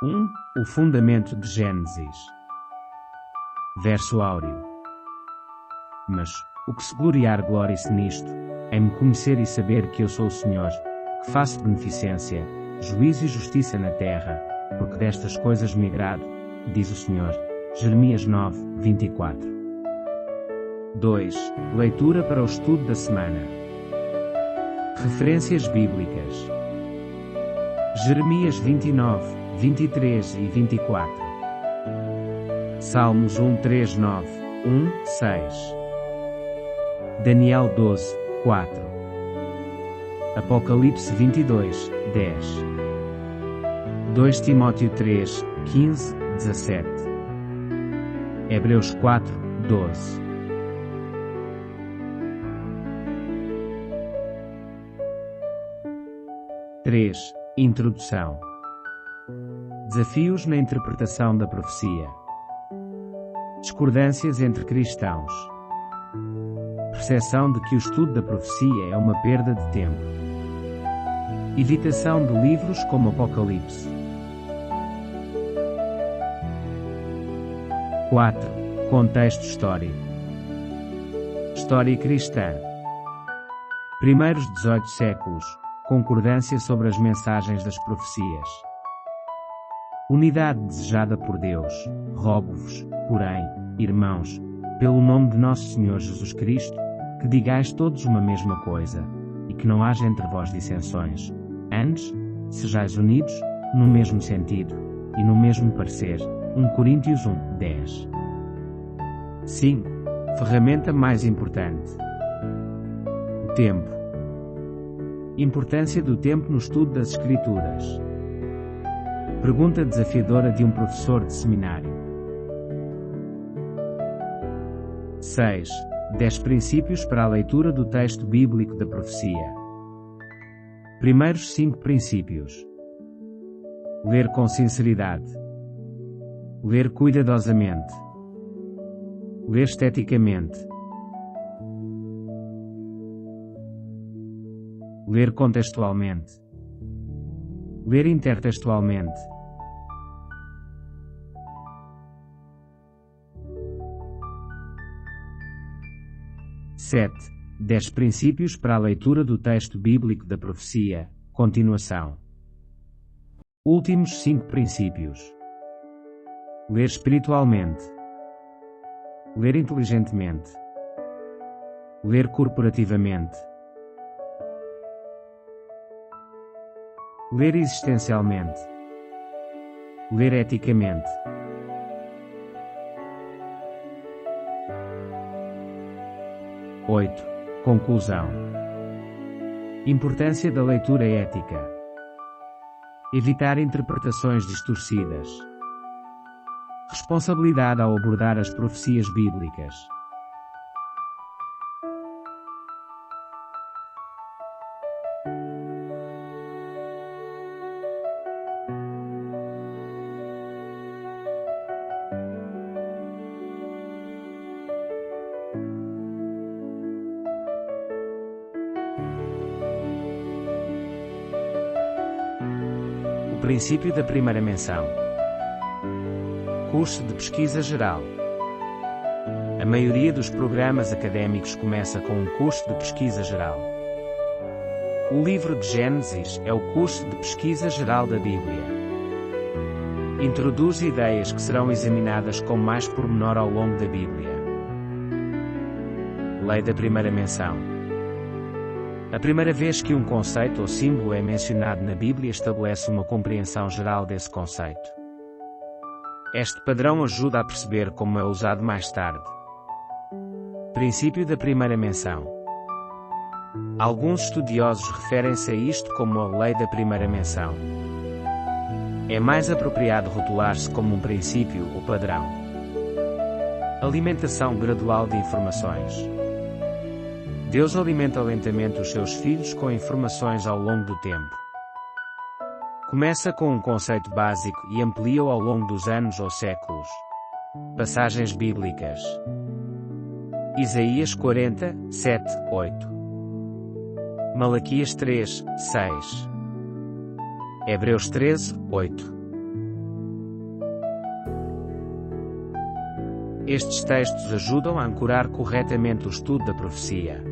1. O fundamento de Gênesis. Verso áureo. Mas, o que se gloriar glória-se nisto, em me conhecer e saber que eu sou o Senhor, que faço beneficência, juízo e justiça na terra, porque destas coisas me agrado, diz o Senhor. Jeremias 9, 24. 2. Leitura para o estudo da semana. Referências bíblicas. Jeremias 29, 23 e 24. Salmos 1, 3, 9, 1, 6. Daniel 12, 4. Apocalipse 22, 10. 2 Timóteo 3, 15, 17. Hebreus 4, 12. Introdução. Desafios na interpretação da profecia. Discordâncias entre cristãos. Percepção de que o estudo da profecia é uma perda de tempo. Evitação de livros como Apocalipse. 4. Contexto histórico. História cristã. Primeiros 18 séculos. Concordância sobre as mensagens das profecias. Unidade desejada por Deus. Rogo-vos, porém, irmãos, pelo nome de nosso Senhor Jesus Cristo, que digais todos uma mesma coisa, e que não haja entre vós dissensões. Antes, sejais unidos, no mesmo sentido, e no mesmo parecer. 1 Coríntios 1, 10. 5. Ferramenta mais importante. O tempo. Importância do tempo no estudo das Escrituras. Pergunta desafiadora de um professor de seminário. 6. 10 princípios para a leitura do texto bíblico da profecia. Primeiros 5 princípios. Ler com sinceridade. Ler cuidadosamente. Ler esteticamente. Ler contextualmente. Ler intertextualmente. Sete. 10 princípios para a leitura do texto bíblico da profecia. Continuação. Últimos 5 princípios. Ler espiritualmente. Ler inteligentemente. Ler corporativamente. Ler existencialmente. Ler eticamente. Oito. Conclusão. Importância da leitura ética. Evitar interpretações distorcidas. Responsabilidade ao abordar as profecias bíblicas. O princípio da primeira menção. Curso de pesquisa geral. A maioria dos programas académicos começa com um curso de pesquisa geral. O livro de Gênesis é o curso de pesquisa geral da Bíblia. Introduz ideias que serão examinadas com mais pormenor ao longo da Bíblia. Lei da primeira menção. A primeira vez que um conceito ou símbolo é mencionado na Bíblia estabelece uma compreensão geral desse conceito. Este padrão ajuda a perceber como é usado mais tarde. Princípio da primeira menção. Alguns estudiosos referem-se a isto como a lei da primeira menção. É mais apropriado rotular-se como um princípio ou padrão. Alimentação gradual de informações. Deus alimenta lentamente os seus filhos com informações ao longo do tempo. Começa com um conceito básico e amplia-o ao longo dos anos ou séculos. Passagens bíblicas. Isaías 40, 7, 8. Malaquias 3, 6. Hebreus 13, 8. Estes textos ajudam a ancorar corretamente o estudo da profecia.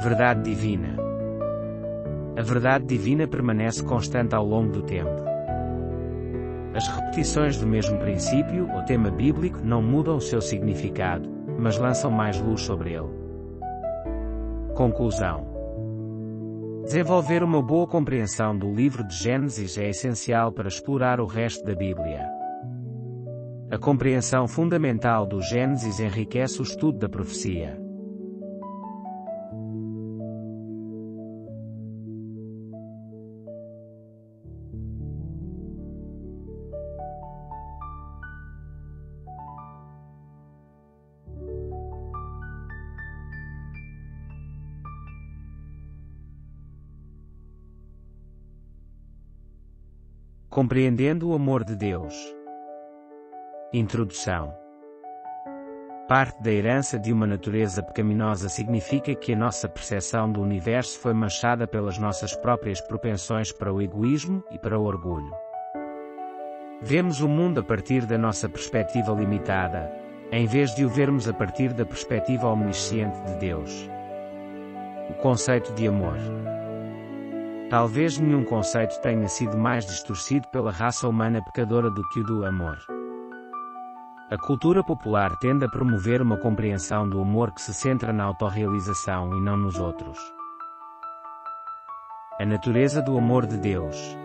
Verdade divina. A verdade divina permanece constante ao longo do tempo. As repetições do mesmo princípio ou tema bíblico não mudam o seu significado, mas lançam mais luz sobre ele. Conclusão. Desenvolver uma boa compreensão do livro de Gênesis é essencial para explorar o resto da Bíblia. A compreensão fundamental do Gênesis enriquece o estudo da profecia. Compreendendo o amor de Deus. Introdução. Parte da herança de uma natureza pecaminosa significa que a nossa percepção do universo foi manchada pelas nossas próprias propensões para o egoísmo e para o orgulho. Vemos o mundo a partir da nossa perspectiva limitada, em vez de o vermos a partir da perspectiva omnisciente de Deus. O conceito de amor. Talvez nenhum conceito tenha sido mais distorcido pela raça humana pecadora do que o do amor. A cultura popular tende a promover uma compreensão do amor que se centra na autorrealização e não nos outros. A natureza do amor de Deus.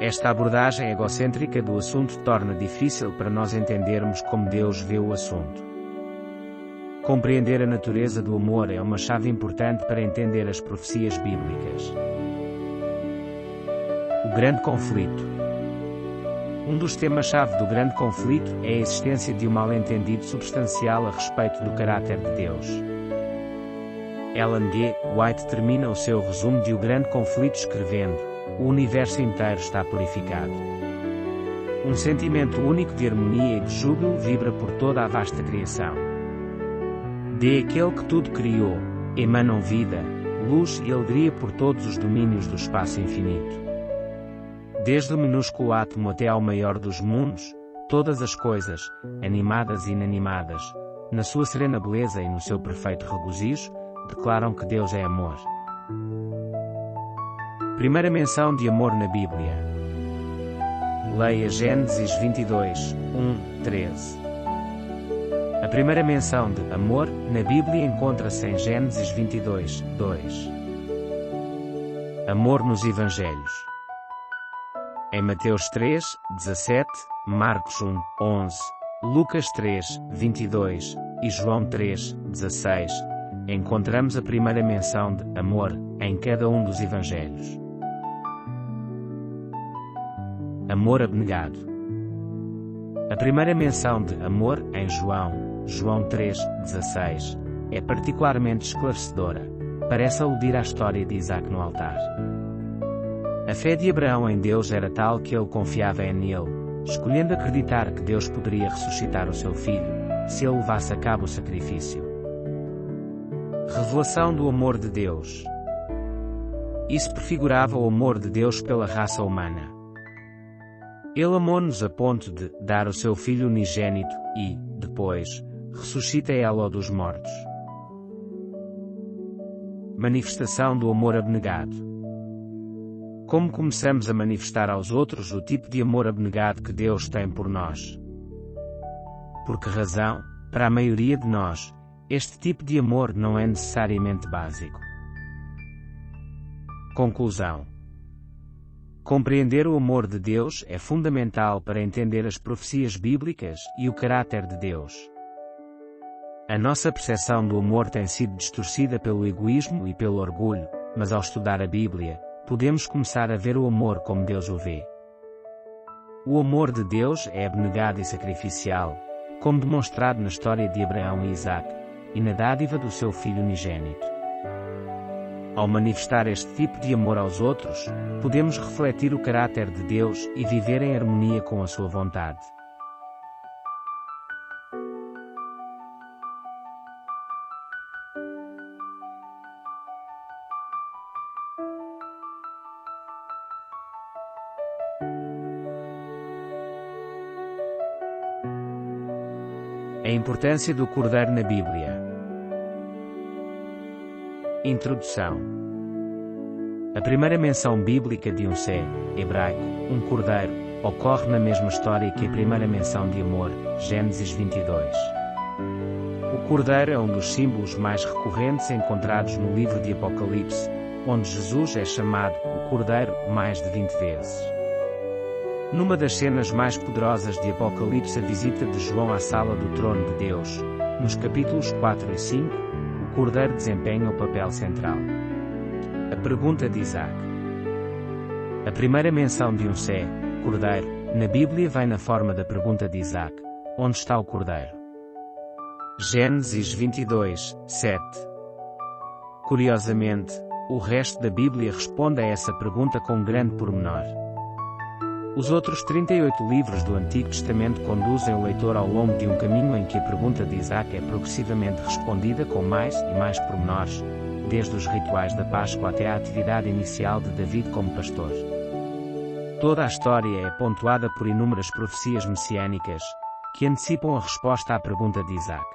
Esta abordagem egocêntrica do assunto torna difícil para nós entendermos como Deus vê o assunto. Compreender a natureza do amor é uma chave importante para entender as profecias bíblicas. O grande conflito. Um dos temas-chave do grande conflito é a existência de um mal-entendido substancial a respeito do caráter de Deus. Ellen G. White termina o seu resumo de O Grande Conflito escrevendo: o universo inteiro está purificado. Um sentimento único de harmonia e de júbilo vibra por toda a vasta criação. De aquele que tudo criou, emanam vida, luz e alegria por todos os domínios do espaço infinito. Desde o minúsculo átomo até ao maior dos mundos, todas as coisas, animadas e inanimadas, na sua serena beleza e no seu perfeito regozijo, declaram que Deus é amor. Primeira menção de amor na Bíblia. Leia Gênesis 22, 1, 13. A primeira menção de amor na Bíblia encontra-se em Gênesis 22, 2. Amor nos Evangelhos. Em Mateus 3, 17, Marcos 1, 11, Lucas 3, 22 e João 3, 16, encontramos a primeira menção de amor em cada um dos Evangelhos. Amor abnegado. A primeira menção de amor em João 3, 16, é particularmente esclarecedora. Parece aludir à história de Isaac no altar. A fé de Abraão em Deus era tal que ele confiava nele, escolhendo acreditar que Deus poderia ressuscitar o seu filho, se ele levasse a cabo o sacrifício. Revelação do amor de Deus. Isso prefigurava o amor de Deus pela raça humana. Ele amou-nos a ponto de dar o seu filho unigênito e, depois, ressuscita ela dos mortos. Manifestação do amor abnegado. Como começamos a manifestar aos outros o tipo de amor abnegado que Deus tem por nós? Por que razão, para a maioria de nós, este tipo de amor não é necessariamente básico? Conclusão. Compreender o amor de Deus é fundamental para entender as profecias bíblicas e o caráter de Deus. A nossa percepção do amor tem sido distorcida pelo egoísmo e pelo orgulho, mas ao estudar a Bíblia, podemos começar a ver o amor como Deus o vê. O amor de Deus é abnegado e sacrificial, como demonstrado na história de Abraão e Isaac, e na dádiva do seu filho unigênito. Ao manifestar este tipo de amor aos outros, podemos refletir o caráter de Deus e viver em harmonia com a sua vontade. A importância do cordeiro na Bíblia. Introdução. A primeira menção bíblica de um sé, hebraico, um cordeiro, ocorre na mesma história que a primeira menção de amor, Gênesis 22. O cordeiro é um dos símbolos mais recorrentes encontrados no livro de Apocalipse, onde Jesus é chamado o Cordeiro mais de 20 vezes. Numa das cenas mais poderosas de Apocalipse, a visita de João à sala do trono de Deus, nos capítulos 4 e 5, o Cordeiro desempenha o papel central. A pergunta de Isaac. A primeira menção de um sé, Cordeiro, na Bíblia vem na forma da pergunta de Isaac: onde está o Cordeiro? Gênesis 22, 7. Curiosamente, o resto da Bíblia responde a essa pergunta com grande pormenor. Os outros 38 livros do Antigo Testamento conduzem o leitor ao longo de um caminho em que a pergunta de Isaac é progressivamente respondida com mais e mais pormenores, desde os rituais da Páscoa até à atividade inicial de David como pastor. Toda a história é pontuada por inúmeras profecias messiânicas, que antecipam a resposta à pergunta de Isaac.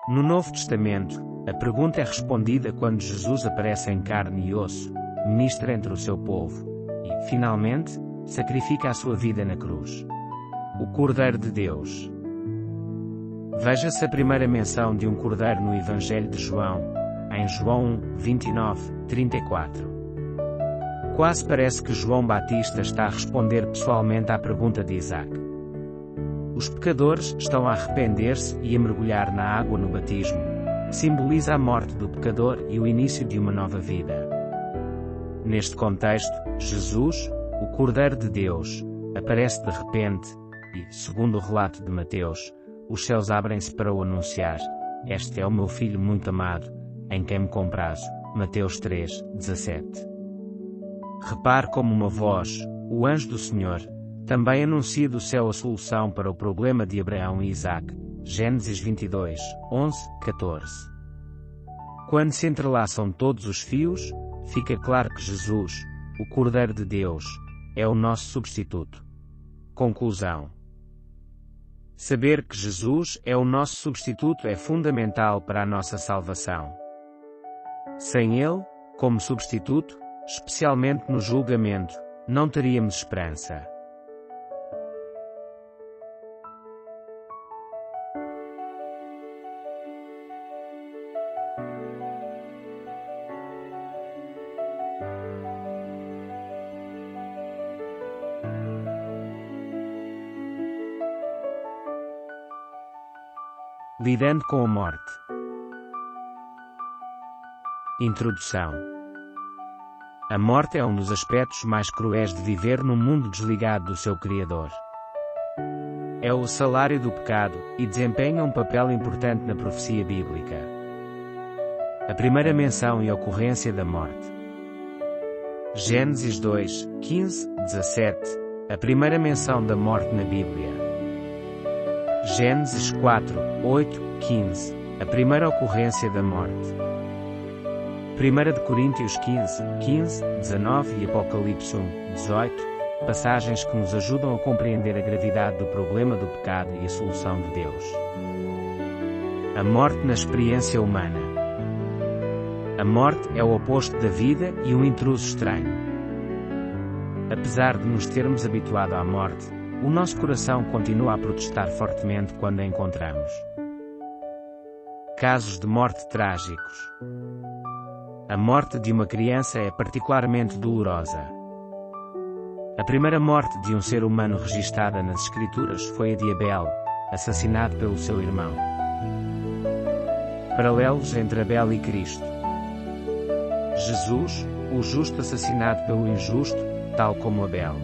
No Novo Testamento, a pergunta é respondida quando Jesus aparece em carne e osso, ministra entre o seu povo, e, finalmente, sacrifica a sua vida na cruz. O Cordeiro de Deus. Veja-se a primeira menção de um cordeiro no Evangelho de João, em João 1, 29, 34. Quase parece que João Batista está a responder pessoalmente à pergunta de Isaac. Os pecadores estão a arrepender-se e a mergulhar na água no batismo, que simboliza a morte do pecador e o início de uma nova vida. Neste contexto, Jesus, o Cordeiro de Deus, aparece de repente, e, segundo o relato de Mateus, os céus abrem-se para o anunciar: este é o meu Filho muito amado, em quem me comprazo. Mateus 3, 17. Repare como uma voz, o anjo do Senhor, também anuncia do céu a solução para o problema de Abraão e Isaac. Gênesis 22, 11, 14. Quando se entrelaçam todos os fios, fica claro que Jesus, o Cordeiro de Deus, é o nosso substituto. Conclusão. Saber que Jesus é o nosso substituto é fundamental para a nossa salvação. Sem Ele, como substituto, especialmente no julgamento, não teríamos esperança. Lidando com a morte. Introdução. A morte é um dos aspectos mais cruéis de viver num mundo desligado do seu Criador. É o salário do pecado, e desempenha um papel importante na profecia bíblica. A primeira menção e ocorrência da morte. Gênesis 2, 15, 17. A primeira menção da morte na Bíblia. Gênesis 4, 8, 15. A primeira ocorrência da morte. 1 Coríntios 15, 15, 19 e Apocalipse 1, 18, passagens que nos ajudam a compreender a gravidade do problema do pecado e a solução de Deus. A morte na experiência humana. A morte é o oposto da vida e um intruso estranho. Apesar de nos termos habituado à morte, o nosso coração continua a protestar fortemente quando a encontramos. Casos de morte trágicos. A morte de uma criança é particularmente dolorosa. A primeira morte de um ser humano registada nas Escrituras foi a de Abel, assassinado pelo seu irmão. Paralelos entre Abel e Cristo. Jesus, o justo assassinado pelo injusto, tal como Abel.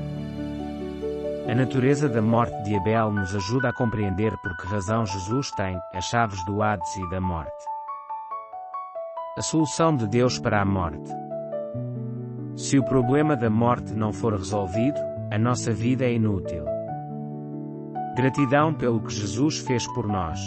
A natureza da morte de Abel nos ajuda a compreender por que razão Jesus tem as chaves do Hades e da morte. A solução de Deus para a morte. Se o problema da morte não for resolvido, a nossa vida é inútil. Gratidão pelo que Jesus fez por nós.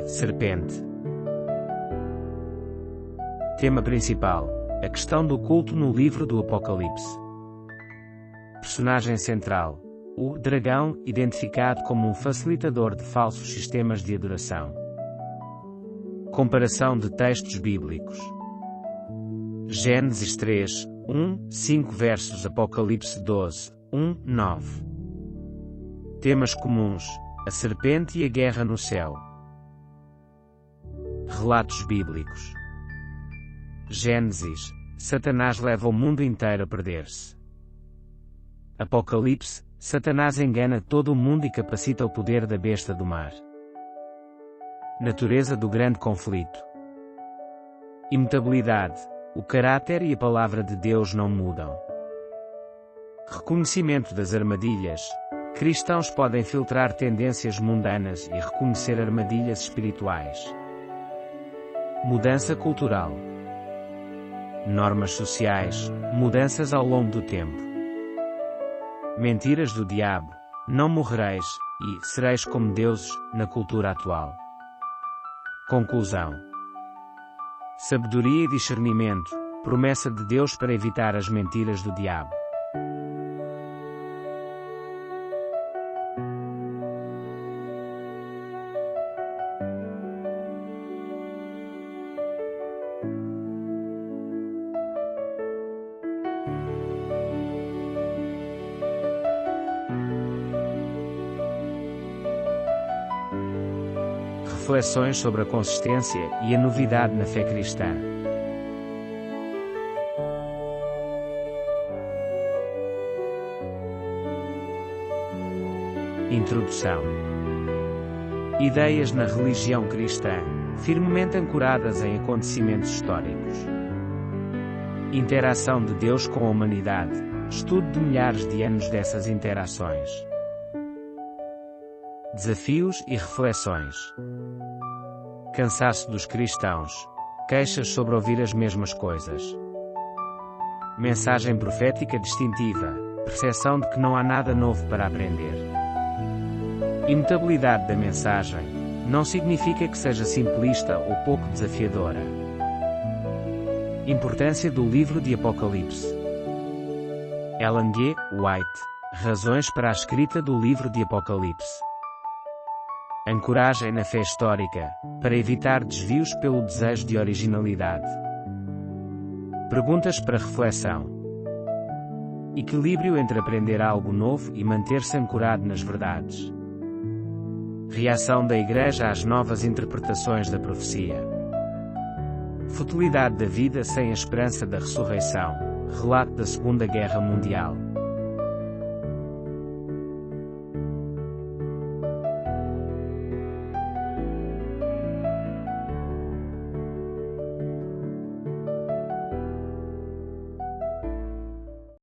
A serpente. Tema principal: a questão do culto no livro do Apocalipse. Personagem central: o dragão, identificado como um facilitador de falsos sistemas de adoração. Comparação de textos bíblicos. Gênesis 3, 1, 5 versus Apocalipse 12, 1, 9. Temas comuns: a serpente e a guerra no céu. Relatos bíblicos. Gênesis: Satanás leva o mundo inteiro a perder-se. Apocalipse: Satanás engana todo o mundo e capacita o poder da besta do mar. Natureza do grande conflito. Imutabilidade: o caráter e a palavra de Deus não mudam. Reconhecimento das armadilhas. Cristãos podem filtrar tendências mundanas e reconhecer armadilhas espirituais. Mudança cultural. Normas sociais, mudanças ao longo do tempo. Mentiras do diabo: não morrereis, e sereis como deuses, na cultura atual. Conclusão. Sabedoria e discernimento, promessa de Deus para evitar as mentiras do diabo. Reflexões sobre a consistência e a novidade na fé cristã. Introdução. Ideias na religião cristã, firmemente ancoradas em acontecimentos históricos. Interação de Deus com a humanidade, estudo de milhares de anos dessas interações. Desafios e reflexões. Cansaço dos cristãos, queixas sobre ouvir as mesmas coisas. Mensagem profética distintiva, percepção de que não há nada novo para aprender. Imutabilidade da mensagem, não significa que seja simplista ou pouco desafiadora. Importância do livro de Apocalipse. Ellen G. White, razões para a escrita do livro de Apocalipse. Ancoragem na fé histórica, para evitar desvios pelo desejo de originalidade. Perguntas para reflexão. Equilíbrio entre aprender algo novo e manter-se ancorado nas verdades. Reação da Igreja às novas interpretações da profecia. Futilidade da vida sem a esperança da ressurreição. Relato da Segunda Guerra Mundial.